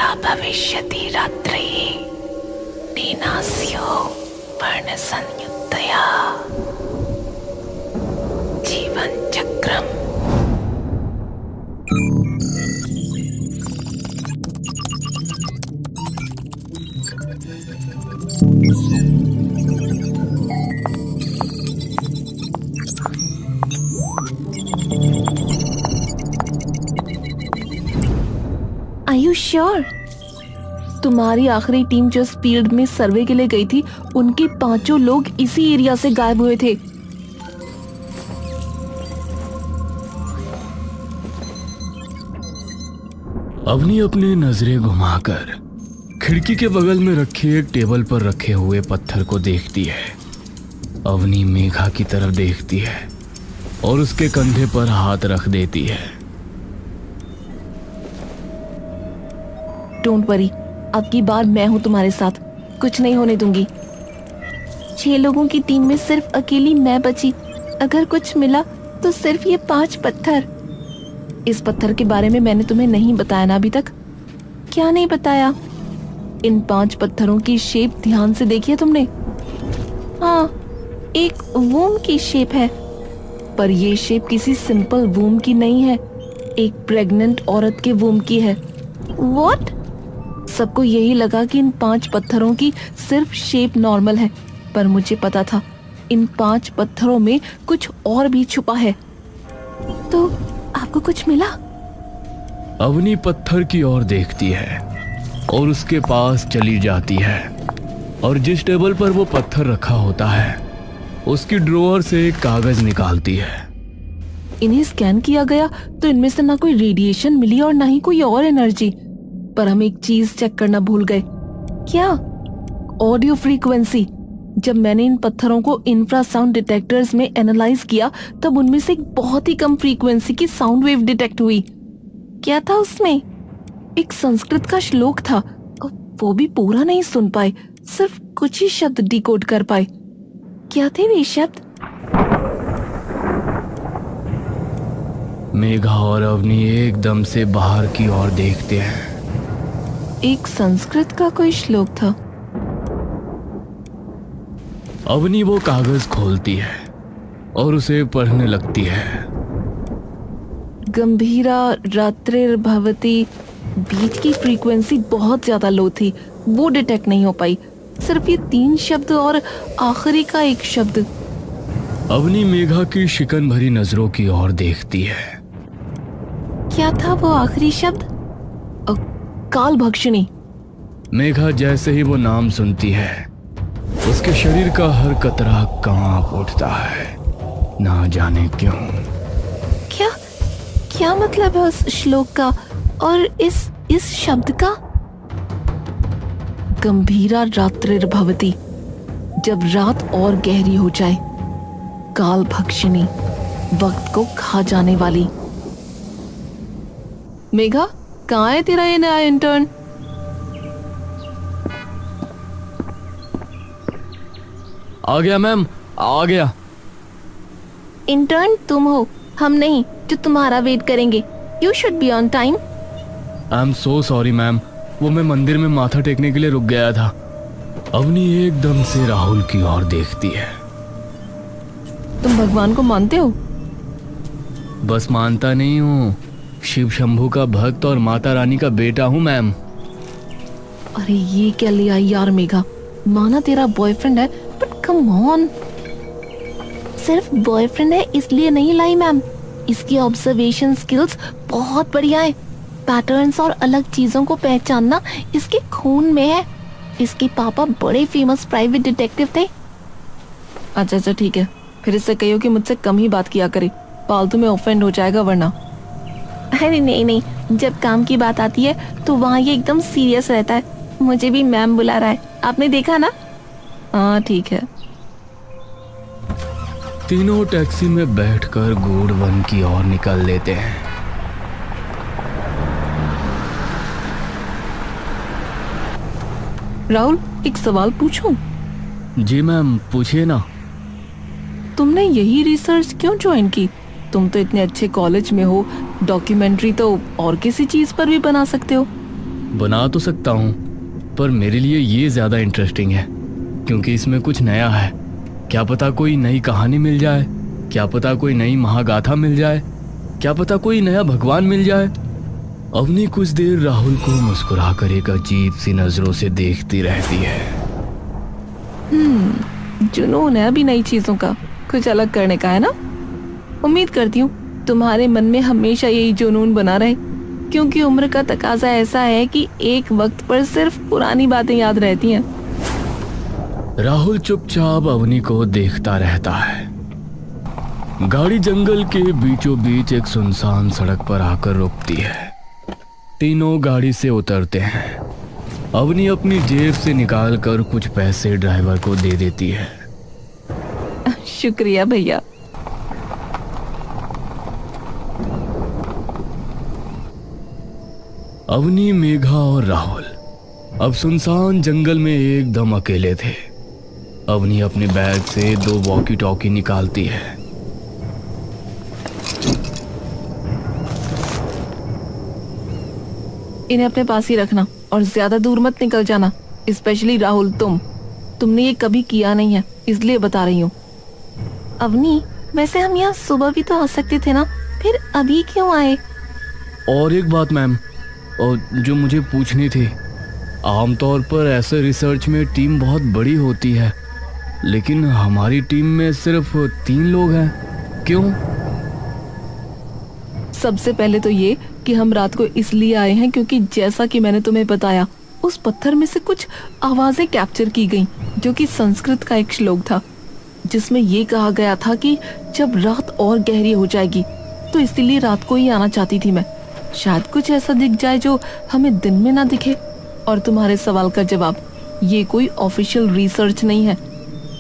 यथा भविष्यति रात्रिः नीनास्यो वर्णसंयुक्तया जीवन चक्रम। Are you sure? तुम्हारी आखिरी टीम जो फील्ड में सर्वे के लिए गई थी, उनके 5 लोग इसी एरिया से गायब हुए थे। अवनी अपनी नजरें घुमाकर खिड़की के बगल में रखे एक टेबल पर रखे हुए पत्थर को देखती है। अवनी मेघा की तरफ देखती है और उसके कंधे पर हाथ रख देती है। डोंट वरी, अब की बार मैं हूँ तुम्हारे साथ, कुछ नहीं होने दूंगी। 6 लोगों की टीम में सिर्फ अकेली मैं बची। अगर कुछ मिला तो सिर्फ ये 5 पत्थर। इस पत्थर के बारे में मैंने तुम्हें नहीं बताया ना अभी तक? क्या नहीं बताया? इन 5 पत्थरों की शेप ध्यान से देखी है तुमने? हाँ, एक वूम की शेप है, पर ये शेप किसी सिंपल वूम की नहीं है, एक प्रेग्नेंट औरत के वूम की है। व्हाट? सबको यही लगा कि इन 5 पत्थरों की सिर्फ शेप नॉर्मल है, पर मुझे पता था इन 5 पत्थरों में कुछ और भी छुपा है। तो आपको कुछ मिला? अवनी पत्थर की ओर देखती है और उसके पास चली जाती है और जिस टेबल पर वो पत्थर रखा होता है उसकी ड्रॉअर से एक कागज निकालती है। इन्हें स्कैन किया गया तो इनमें से ना कोई रेडिएशन मिली और ना ही कोई और एनर्जी, पर हम एक चीज चेक करना भूल गए। क्या? Audio frequency. जब मैंने इन पत्थरों को इंफ्रासाउंड डिटेक्टर्स में एनालाइज किया तब उनमें से एक बहुत ही कम फ्रीक्वेंसी की साउंड वेव डिटेक्ट हुई। क्या था उसमें? एक संस्कृत का श्लोक था, वो भी पूरा नहीं सुन पाए, सिर्फ कुछ ही शब्द डिकोड कर पाए। क्या थे वे शब्द? मेघा और अवनी एकदम से बाहर की ओर देखते हैं। एक संस्कृत का कोई श्लोक था। अवनी वो कागज खोलती है और उसे पढ़ने लगती है। गंभीरा रात्रिर्भवति, बीच की फ्रीक्वेंसी बहुत ज्यादा लो थी, वो डिटेक्ट नहीं हो पाई। सिर्फ ये 3 शब्द और आखिरी का एक शब्द। अवनी मेघा की शिकन भरी नजरों की ओर देखती है। क्या था वो आखिरी शब्द? काल भक्षिणी। मेघा जैसे ही वो नाम सुनती है उसके शरीर का हर कतरा कांप उठता है, ना जाने क्यों। क्या क्या मतलब है उस श्लोक का और इस शब्द का? गंभीरा रात्रिर्भवति, जब रात और गहरी हो जाए। काल भक्षिणी, वक्त को खा जाने वाली। मेघा, कहाँ है तेरा ये नया इंटर्न? आ गया मैम, आ गया। इंटर्न तुम हो, हम नहीं, जो तुम्हारा वेट करेंगे। You should be on time. I am so sorry ma'am, वो मैं मंदिर में माथा टेकने के लिए रुक गया था। अवनी एकदम से राहुल की ओर देखती है। तुम भगवान को मानते हो? बस मानता नहीं हूँ, शिव शंभू का भक्त और माता रानी का बेटा हूँ मैम। अरे ये क्या लिया यार मेघा, माना तेरा बॉयफ्रेंड है, बट कम ऑन। सिर्फ बॉयफ्रेंड है इसलिए नहीं लाई मैम, इसकी ऑब्जर्वेशन स्किल्स बहुत बढ़िया है। पैटर्न्स और अलग चीजों को पहचानना इसके खून में है। इसके पापा बड़े फेमस प्राइवेट डिटेक्टिव थे। अच्छा ठीक है, फिर इससे कहियो कि मुझसे कम ही बात किया करे, फालतू में ऑफेंड हो जाएगा वरना। अरे नहीं, जब काम की बात आती है तो वहाँ ये एकदम सीरियस रहता है। मुझे भी मैम बुला रहा है, आपने देखा ना? हाँ ठीक है। तीनों टैक्सी में बैठकर गूढ़ वन की ओर निकल लेते हैं। राहुल, एक सवाल पूछूं? जी मैम, पूछिए ना। तुमने यही रिसर्च क्यों ज्वाइन की? तुम तो इतने अच्छे कॉलेज में हो, डॉक्यूमेंट्री तो और किसी चीज पर भी बना सकते हो। बना तो सकता हूँ, पर मेरे लिए ये ज़्यादा इंटरेस्टिंग है क्योंकि इसमें कुछ नया है। क्या पता कोई नई कहानी मिल जाए, क्या पता कोई नई महागाथा मिल जाए, क्या पता कोई नया भगवान मिल जाए। अवनी कुछ देर राहुल को मुस्कुराकर एक अजीब सी नजरों से देखती रहती है। जुनून है अभी नई चीजों का, कुछ अलग करने का, है ना? उम्मीद करती हूँ तुम्हारे मन में हमेशा यही जुनून बना रहे, क्योंकि उम्र का तकाजा ऐसा है कि एक वक्त पर सिर्फ पुरानी बातें याद रहती हैं। राहुल चुपचाप अवनी को देखता रहता है। गाड़ी जंगल के बीचों बीच एक सुनसान सड़क पर आकर रुकती है। तीनों गाड़ी से उतरते हैं। अवनी अपनी जेब से निकालकर कुछ पैसे ड्राइवर को दे देती है। शुक्रिया भैया। अवनी, मेघा और राहुल अब सुनसान जंगल में एकदम अकेले थे। अवनी अपने बैग से 2 वॉकी टॉकी निकालती है। इन्हें अपने पास ही रखना और ज्यादा दूर मत निकल जाना, स्पेशली राहुल। तुमने ये कभी किया नहीं है, इसलिए बता रही हूँ। अवनी, वैसे हम यहाँ सुबह भी तो आ सकते थे ना, फिर अभी क्यों आए? और एक बात मैम, और जो मुझे पूछनी थी, आमतौर पर ऐसे रिसर्च में टीम बहुत बड़ी होती है, लेकिन हमारी टीम में सिर्फ 3 लोग हैं, क्यों? सबसे पहले तो ये कि हम रात को इसलिए आए हैं क्योंकि जैसा कि मैंने तुम्हें बताया, उस पत्थर में से कुछ आवाजें कैप्चर की गईं, जो कि संस्कृत का एक श्लोक था, जिसमें ये कहा गया था कि जब रात और गहरी हो जाएगी, तो इसीलिए रात को ही आना चाहती थी मैं। शायद कुछ ऐसा दिख जाए जो हमें दिन में ना दिखे। और तुम्हारे सवाल का जवाब, ये कोई ऑफिशियल रिसर्च नहीं है।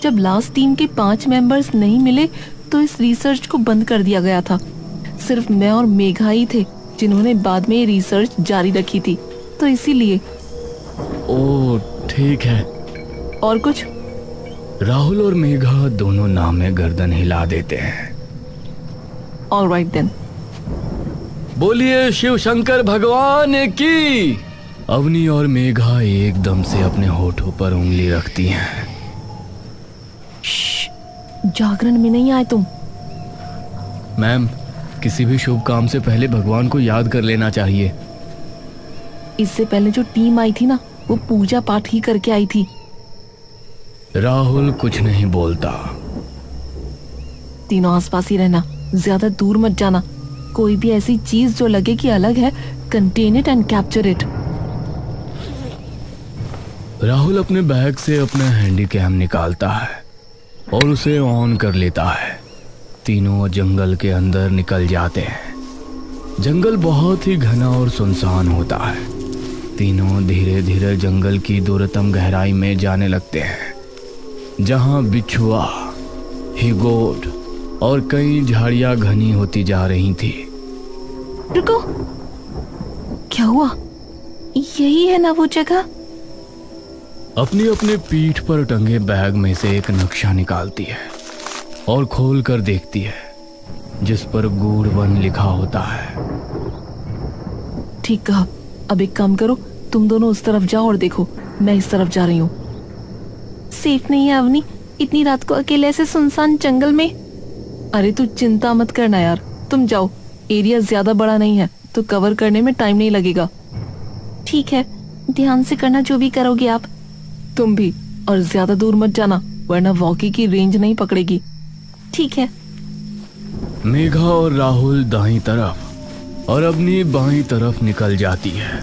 जब लास्ट टीम के 5 मेंबर्स नहीं मिले तो इस रिसर्च को बंद कर दिया गया था। सिर्फ मैं और मेघा ही थे जिन्होंने बाद में ये रिसर्च जारी रखी थी, तो इसीलिए। ओह ठीक है। और कुछ? राहुल और मेघा दोनों नाम में गर्दन हिला देते हैं। Alright then. बोलिए शिव शंकर भगवान की। अवनी और मेघा एकदम से अपने होठों पर उंगली रखती हैं। जागरण में नहीं आए तुम? मैम, किसी भी शुभ काम से पहले भगवान को याद कर लेना चाहिए। इससे पहले जो टीम आई थी ना, वो पूजा पाठ ही करके आई थी। राहुल कुछ नहीं बोलता। तीनों आसपास ही रहना, ज्यादा दूर मत जाना। कोई भी ऐसी चीज जो लगे कि अलग है, contain it and capture it. Rahul अपने बैग से अपना हैंडी कैम निकालता है और उसे ऑन कर लेता है। तीनों जंगल के अंदर निकल जाते हैं। जंगल बहुत ही घना और सुनसान होता है। तीनों धीरे धीरे जंगल की दूरतम गहराई में जाने लगते हैं, जहां बिच्छुआ, हिगोट और कई झाड़ियां घनी होती जा रही थी। रुको, क्या हुआ? यही है ना वो जगह? अपनी अपने पीठ पर टंगे बैग में से एक नक्शा निकालती है और खोल कर देखती है, जिस पर गूढ़ वन लिखा होता है। ठीक कहा। अब एक काम करो, तुम दोनों उस तरफ जाओ और देखो, मैं इस तरफ जा रही हूँ। सेफ नहीं है अवनी, इतनी रात को अकेले ऐसे सुनसान जंगल में। अरे तू चिंता मत करना यार, तुम जाओ। एरिया ज्यादा बड़ा नहीं है, तो कवर करने में टाइम नहीं लगेगा। ठीक है, ध्यान से करना जो भी करोगे आप। तुम भी, और ज्यादा दूर मत जाना, वरना वॉकी की रेंज नहीं पकड़ेगी। ठीक है। मेघा और राहुल दाईं तरफ और अपनी बाईं तरफ निकल जाती है।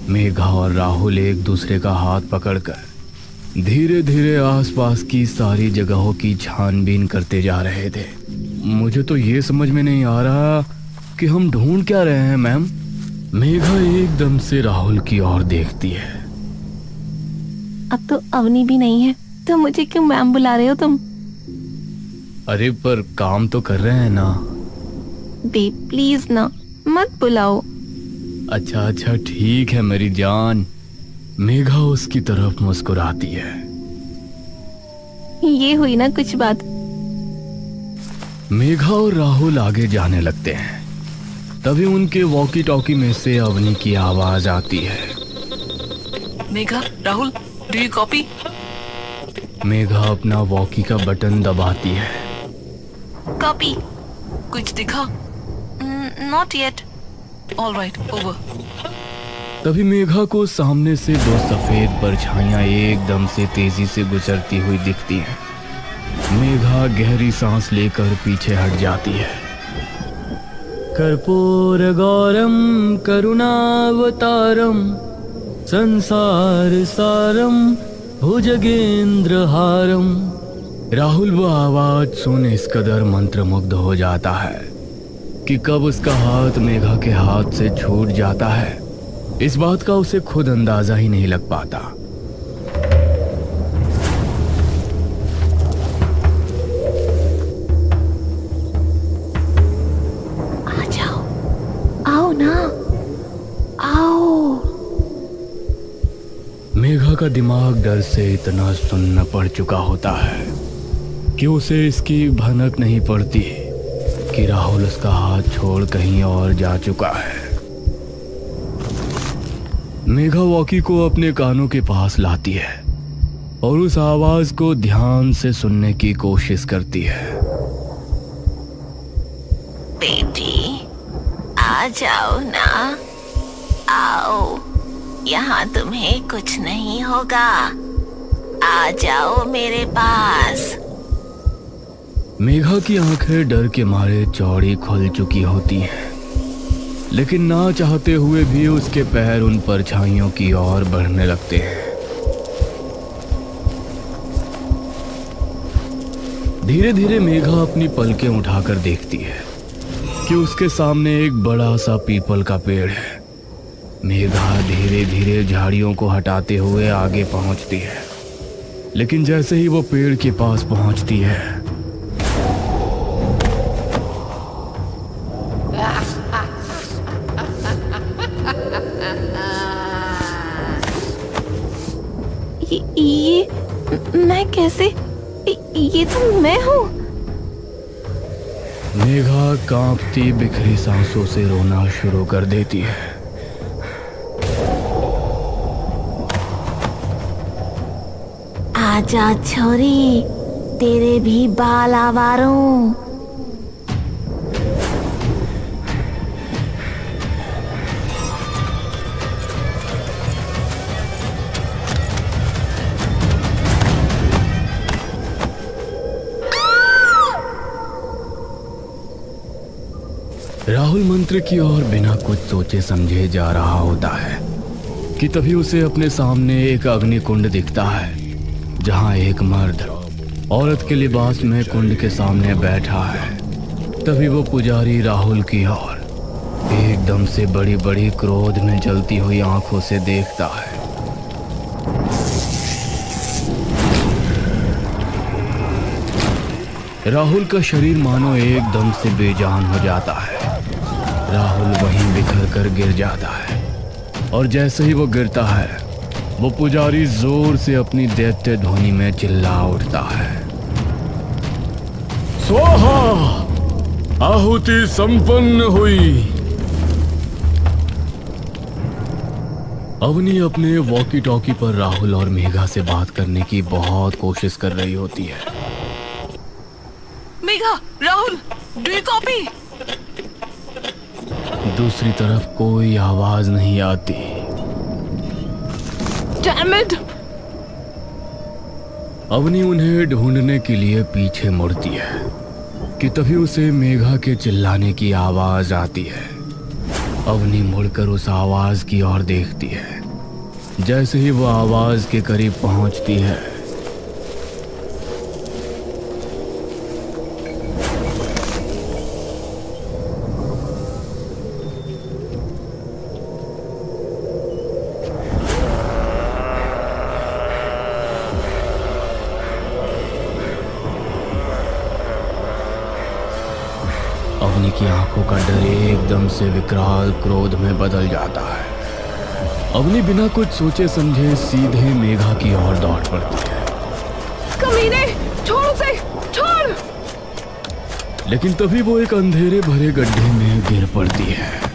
मेघा और राहुल एक दूसरे का हाथ पकड़कर धीरे धीरे आसपास की सारी जगहों की छानबीन करते जा रहे थे। मुझे तो ये समझ में नहीं आ रहा कि हम ढूंढ क्या रहे हैं मैम। मेघा एकदम से राहुल की ओर देखती है। अब तो अवनी भी नहीं है, तो मुझे क्यों मैम बुला रहे हो तुम? अरे पर काम तो कर रहे हैं ना। बे प्लीज ना, मत बुलाओ। अच्छा अच्छा ठीक है मेरी जान। मेघा उसकी तरफ मुस्कुराती है। ये हुई ना कुछ बात। मेघा और राहुल आगे जाने लगते हैं। तभी उनके वॉकी टॉकी में से अवनी की आवाज आती है। Megha, Rahul, do you copy? Megha अपना वॉकी का बटन दबाती है। कॉपी। कुछ दिखा? Not yet. Alright, over. तभी मेघा को सामने से दो सफेद परछाइयां एकदम से तेजी से गुजरती हुई दिखती हैं। मेघा गहरी सांस लेकर पीछे हट जाती है। कर्पूर गौरम करुणावतारम संसार सारम भुजगेंद्र हारम। राहुल वो आवाज सुन इस कदर मंत्रमुग्ध हो जाता है कि कब उसका हाथ मेघा के हाथ से छूट जाता है, इस बात का उसे खुद अंदाजा ही नहीं लग पाता। आ जाओ, आओ ना, आओ। मेघा का दिमाग डर से इतना सुन्न पड़ चुका होता है कि उसे इसकी भनक नहीं पड़ती कि राहुल उसका हाथ छोड़ कहीं और जा चुका है। मेघा वॉकी को अपने कानों के पास लाती है और उस आवाज को ध्यान से सुनने की कोशिश करती है। बेटी, आ जाओ ना, आओ। यहाँ तुम्हें कुछ नहीं होगा। आ जाओ मेरे पास। मेघा की आंखें डर के मारे चौड़ी खुल चुकी होती हैं, लेकिन ना चाहते हुए भी उसके पैर उन परछाइयों की ओर बढ़ने लगते हैं। धीरे धीरे मेघा अपनी पलकें उठाकर देखती है कि उसके सामने एक बड़ा सा पीपल का पेड़ है। मेघा धीरे धीरे झाड़ियों को हटाते हुए आगे पहुंचती है, लेकिन जैसे ही वो पेड़ के पास पहुंचती है, ये मैं कैसे? ये तो मैं हूँ। मेघा कांपती बिखरी सांसों से रोना शुरू कर देती है। आजा छोरी, तेरे भी बाल आवारों। राहुल मंत्र की ओर बिना कुछ सोचे समझे जा रहा होता है कि तभी उसे अपने सामने एक अग्निकुंड दिखता है, जहां एक मर्द औरत के लिबास में कुंड के सामने बैठा है। तभी वो पुजारी राहुल की ओर एकदम से बड़ी बड़ी क्रोध में जलती हुई आंखों से देखता है। राहुल का शरीर मानो एकदम से बेजान हो जाता है। राहुल वहीं बिखर कर गिर जाता है और जैसे ही वो गिरता है, वो पुजारी जोर से अपनी दैत्य ध्वनि में चिल्ला उठता है, स्वाहा! आहुति संपन्न हुई। अवनी अपने वॉकी टॉकी पर राहुल और मेघा से बात करने की बहुत कोशिश कर रही होती है। Megha, Rahul, do you copy? दूसरी तरफ कोई आवाज नहीं आती। Damn it! अवनी उन्हें ढूंढने के लिए पीछे मुड़ती है कि तभी उसे मेघा के चिल्लाने की आवाज आती है। अवनी मुड़कर उस आवाज की ओर देखती है। जैसे ही वो आवाज के करीब पहुंचती है, अवनी की आंखों का डर एकदम से विकराल क्रोध में बदल जाता है। अवनी बिना कुछ सोचे समझे सीधे मेघा की ओर दौड़ पड़ती है। कमीने, छोड़ उसे, छोड़! लेकिन तभी वो एक अंधेरे भरे गड्ढे में गिर पड़ती है।